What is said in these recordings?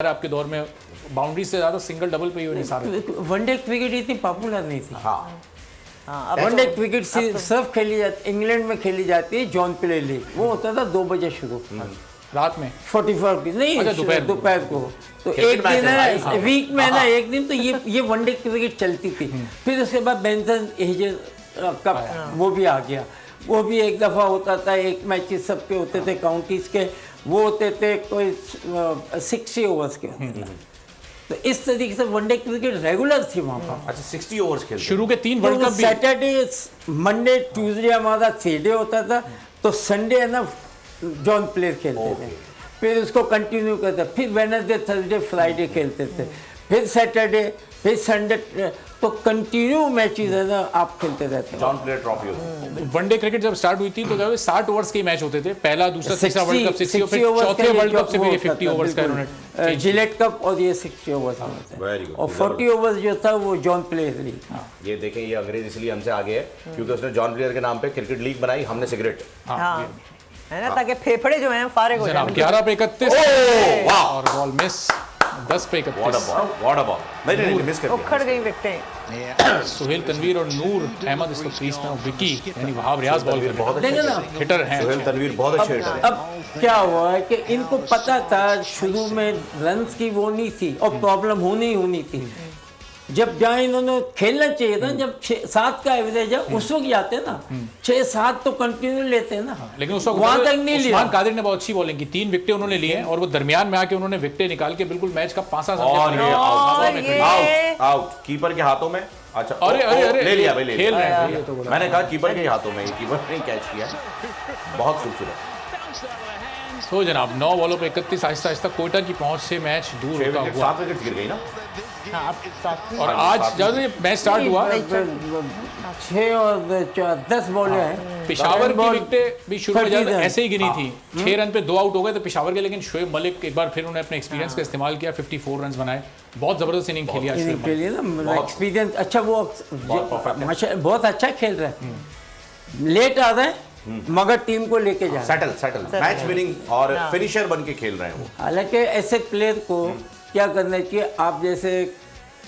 आपके दौर में बाउंड्री से ज्यादा सिंगल डबल पे ही होने सारे वनडे क्रिकेट इतनी पॉपुलर नहीं थी। हाँ, वनडे क्रिकेट सिर्फ खेली जाती, इंग्लैंड में खेली जाती है जॉन प्ले लीग। वो होता था 2 बजे शुरू, रात में 45 की नहीं, अच्छा, दोपहर को। तो एक दिन है ना, वीक में ना एक दिन तो ये वनडे क्रिकेट चलती थी। फिर उसके बाद बेंटन एजेस कप वो भी आ गया। वो भी एक दफ़ा होता था, एक मैचेस सबके होते थे काउंटीज के, वो होते थे कोई 60 ओवर्स के होते थे। तो इस तरीके से वनडे क्रिकेट रेगुलर थी वहाँ पर। अच्छा 60 ओवर्स खेलते शुरू के 3 वर्ल्ड कप भी। सैटरडे मंडे ट्यूसडे हमारा 3 डे होता था, तो संडे है ना जॉन प्लेयर खेलते थे। फिर उसको कंटिन्यू करते, फिर वेडनेसडे थर्सडे फ्राइडे खेलते थे, फिर सैटरडे, फिर संडे, तो कंटिन्यू मैचेस है ना आप खेलते रहते हैं। जॉन प्लेयर ट्रॉफी होती है। वनडे क्रिकेट जब स्टार्ट हुई थी तो 60 ओवर्स के मैच होते थे, पहला दूसरा तीसरा वर्ल्ड कप 60 और फिर चौथे वर्ल्ड कप से फिर 50 ओवर्स का इन्होंने जिलेट कप और ये 60 ओवर्स होते हैं। Very good. और 40 ओवर्स जो था वो जॉन प्लेयर लीग। ये देखें, ये अंग्रेज इसलिए हमसे आगे है क्योंकि उसने जॉन प्लेयर के नाम पे क्रिकेट लीग बनाई, हमने सिगरेट। हाँ, है ना, ताकि फेफड़े जो हैं फारिग हो जाएं। 11 पे 31 और बॉल मिस, 10 पे 31। What a ball. नहीं मिस कर उखड़ गई विकेटें। सुहेल तनवीर और नूर अहमद इस वक्त क्रीज में, और विकी यानी वहाब रियाज बॉल कर बहुत देखो ना, हिटर हैं। सुहेल तनवीर बहुत अच्छे हिटर हैं। अब क्या हुआ है कि इनको पता था शुरू में रन्स की वो नहीं थी और प्रॉब्लम होनी थी। जब जहाँ इन्होंने खेलना चाहिए था, जब 6-7 का एवरेज है उस वक्त जाते ना, 6-7 तो कंटिन्यू लेते हैं ना, लेकिन उस वक्त वहां तक नहीं लिया। उस्मान कादिर ने बहुत अच्छी बॉलिंग की, 3 विकेटें उन्होंने लिए और वो दरमियान में आके उन्होंने विकेटें निकाल के बिल्कुल मैच का पासा और ये ये आउट कीपर के हाथों में। अच्छा अरे ले लिया भाई, ले खेल लिया। रहे हैं। मैंने कहा कीपर के हाथों में, कीपर ने कैच किया। बहुत खूबसूरत। तो जनाब 9 बॉलों पे 31, आहिस्ता आहिस्ता कोयटा की पहुंच से मैच दूर होता हुआ। 7 विकेट गिर गई ना। हाँ, अब साथ में। और आज जब ये मैच स्टार्ट हुआ 6 और 10 बॉलें हैं। पेशावर की विकेटें भी शुरू में 30 रन। ऐसे ही गिनी थी, 6 रन पे 2 आउट हो गए थे पेशावर के, लेकिन शोएब मलिक एक बार फिर उन्होंने अपने एक्सपीरियंस का इस्तेमाल किया, 54 रन बनाए। बहुत जबरदस्त इनिंग खेली आज शोएब के लिए ना एक्सपीरियंस अच्छा, वो माशाल्लाह बहुत अच्छा खेल रहा है। लेट आ रहा है मगर टीम को लेके जा रहा है। सेटल मैच विनिंग और फिनिशर बन के खेल रहे हैं वो। हालांकि ऐसे प्लेयर को क्या करना चाहिए, आप जैसे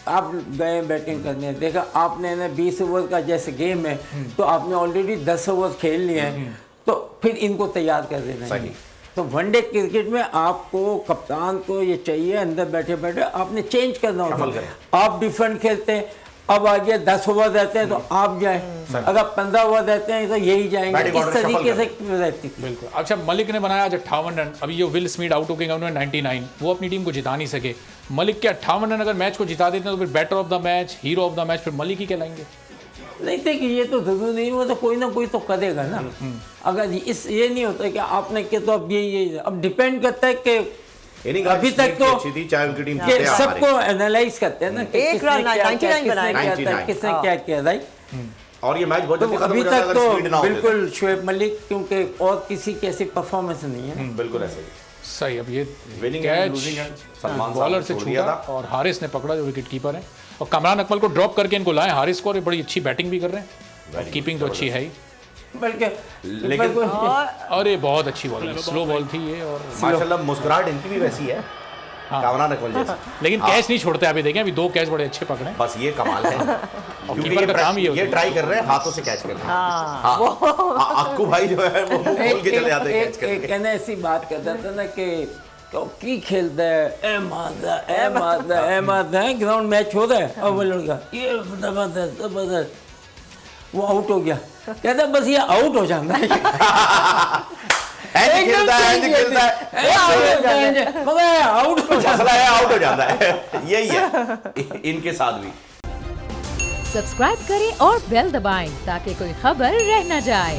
आप गए बैटिंग करने, देखा आपने ना 20 ओवर का जैसे गेम है तो आपने ऑलरेडी 10 ओवर खेल लिए हैं, तो फिर इनको तैयार कर देना है। तो वनडे क्रिकेट में आपको कप्तान को ये चाहिए, अंदर बैठे बैठे आपने चेंज करना होता है। आप डिफेंड खेलते हैं, अब आगे 10 ओवर रहते हैं तो आप जाएं, अगर 15 ओवर रहते हैं तो यही जाएंगे, इस तरीके से रहती थी। बिल्कुल। अच्छा, मलिक ने बनाया आज 58 रन। अभी ये विल स्मिथ आउट हो गए उन्होंने 99, वो अपनी टीम को जिता नहीं सके। मलिक के 58 रन अगर मैच को जिता देते हैं तो फिर batter of the match, hero of the match फिर मलिक ही कहलाएंगे। नहीं थे कि ये तो जरूरी नहीं, वो तो कोई ना कोई तो करेगा ना। अगर ये नहीं होता कि आपने किया तो अब ये अब डिपेंड करता है कि अभी तक तो चाहे उनकी टीम सबको एनालाइज करते हैं ना कि एक रन 99 बनाया, किसने क्या किया, राइट। और ये मैच बहुत तो जल्दी खत्म अभी हो जाता तक अगर तो स्पीड ना हो। बिल्कुल शोएब मलिक, क्योंकि और किसी की ऐसी परफॉर्मेंस नहीं है। बिल्कुल ऐसे ही। सही। अब ये विनिंग कैच सलमान बॉलर से छूटा और हारिस ने पकड़ा, जो विकेट कीपर है, और कमरान अकमल को ड्रॉप करके इनको लाए हारिस को, और बड़ी अच्छी बैटिंग भी कर रहे हैं, कीपिंग तो अच्छी है ही। बल्कि अरे बहुत अच्छी बॉल, स्लो बॉल थी ये, और माशाल्लाह मुस्कुराहट इनकी भी वैसी है, कामरान अकमल जैसी। लेकिन कैच नहीं छोड़ते। अभी देखें, अभी 2 कैच बड़े अच्छे पकड़े। बस ये कमाल है। और कीपर का काम ये ट्राई कर रहे हैं हाथों से कैच करना। अक्कू भाई जो है वो बोल के चले जाते हैं कैच करके। एक कहना ऐसी बात करता था ना कि तो की खेलता है, ए मारदा है, ग्राउंड मैच हो रहा है, अब वो लड़का ये जबरदस्त वो आउट हो गया, कहता बस ये आउट हो जाता है। खेलता है मगर आउट हो जाता है, आउट हो जाता है। यही है इनके साथ भी। सब्सक्राइब करें और बेल दबाएं ताकि कोई खबर रह न जाए।